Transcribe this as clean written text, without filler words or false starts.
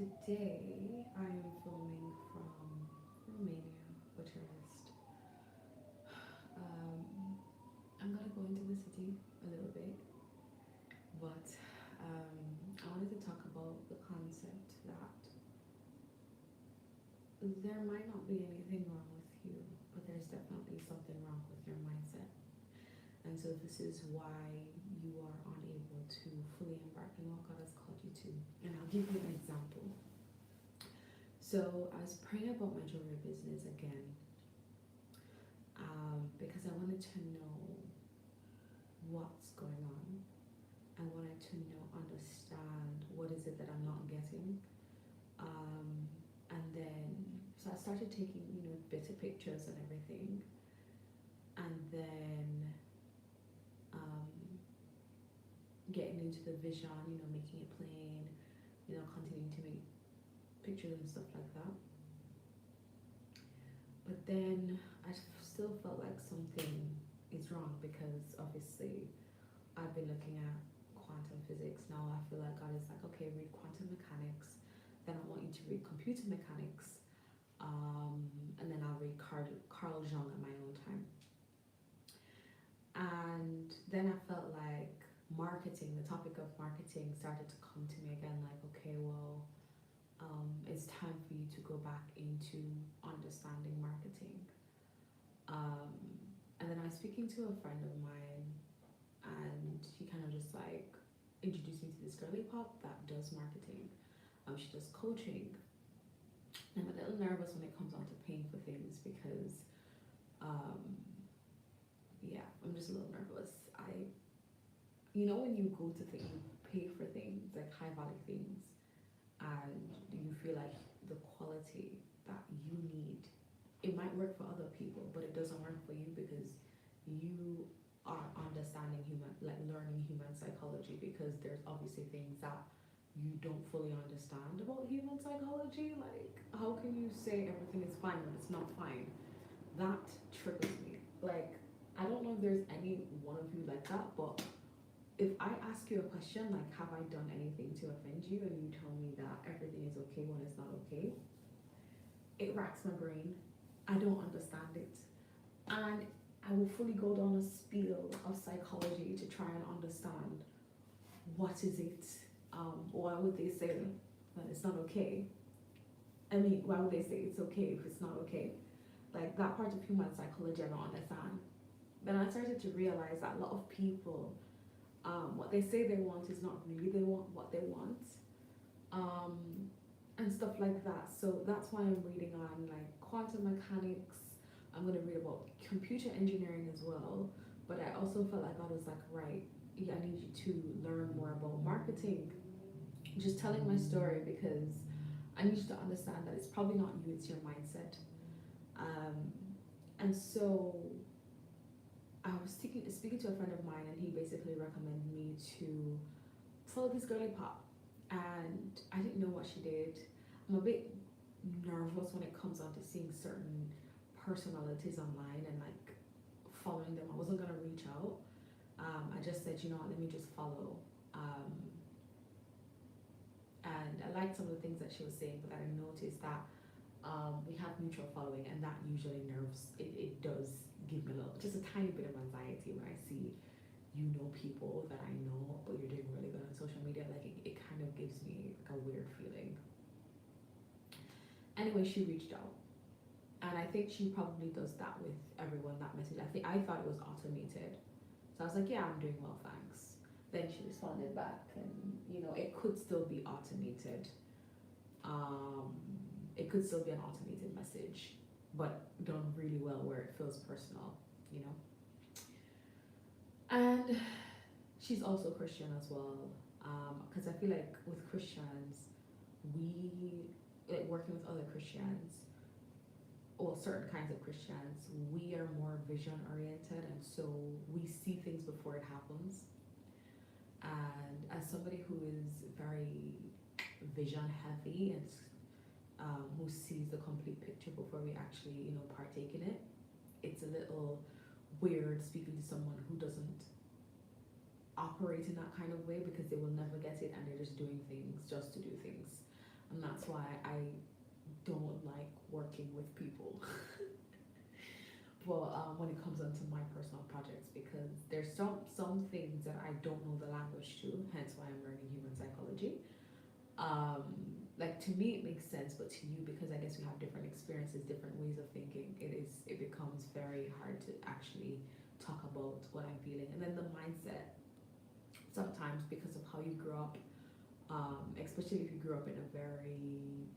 Today I am filming from Romania, Bucharest. I'm gonna go into the city a little bit, but I wanted to talk about the concept that there might not be anything wrong with you, but there's definitely something wrong with your mindset. And so this is why you are unable to fully embark in what God has called you to. And I'll give you an example. So I was praying about my jewelry business again, because I wanted to know what's going on. I wanted to understand what is it that I'm not getting. And then, so I started taking, better pictures and everything. And then getting into the vision, making it plain, continuing to make pictures and stuff like that. But then I still felt like something is wrong because obviously I've been looking at quantum physics. Now I feel like God is like, okay, read quantum mechanics, then I want you to read computer mechanics, and then I'll read Carl Jung at my own time. And then I felt like marketing, the topic of marketing started to come to me again, like, okay, well, it's time for you to go back into understanding marketing. And then I was speaking to a friend of mine, and she kind of just like introduced me to this girly pop that does marketing. She does coaching. I'm a little nervous when it comes on to paying for things because, yeah, I'm just a little nervous. When you go to things, you pay for things like high value things, and you feel like the quality that you need, it might work for other people, but it doesn't work for you because you are understanding learning human psychology, because there's obviously things that you don't fully understand about human psychology. Like, how can you say everything is fine when it's not fine? That triggers me. Like, I don't know if there's any one of you like that, but if I ask you a question like, have I done anything to offend you, and you tell me that everything is okay when it's not okay, it racks my brain. I don't understand it. And I will fully go down a spiel of psychology to try and understand what is it. Why would they say that it's not okay? I mean, why would they say it's okay if it's not okay? Like, that part of human psychology I don't understand. Then I started to realize that a lot of people, what they say they want is not really what they want, and stuff like that. So that's why I'm reading on like quantum mechanics. I'm going to read about computer engineering as well. But I also felt like God was like, right, yeah, I need you to learn more about marketing. Just telling my story because I need you to understand that it's probably not you, it's your mindset. And so I was speaking to a friend of mine, and he basically recommended me to follow this girly pop. And I didn't know what she did. I'm a bit nervous when it comes on to seeing certain personalities online and like following them. I wasn't gonna reach out. I just said, let me just follow. And I liked some of the things that she was saying, but I noticed that we have mutual following, and that usually it does give me just a tiny bit of anxiety when I see people that I know, but you're doing really good on social media. Like, it kind of gives me like a weird feeling. Anyway, she reached out, and I think she probably does that with everyone that message. I thought it was automated, so I was like, yeah, I'm doing well, thanks. Then she responded back, and it could still be automated. It could still be an automated message, but done really well where it feels personal. And she's also Christian as well, because I feel like with Christians, working with other Christians, or certain kinds of Christians, we are more vision oriented, and so we see things before it happens. And as somebody who is very vision heavy and who sees the complete picture before we actually partake in it, it's a little weird speaking to someone who doesn't operate in that kind of way, because they will never get it and they're just doing things just to do things. and that's why I don't like working with people. But when it comes onto my personal projects, because there's some things that I don't know the language to, hence why I'm learning human psychology. um like, to me it makes sense, but to you, because I guess we have different experiences, different ways of thinking, it becomes very hard to actually talk about what I'm feeling. And then the mindset, sometimes because of how you grew up, especially if you grew up in a very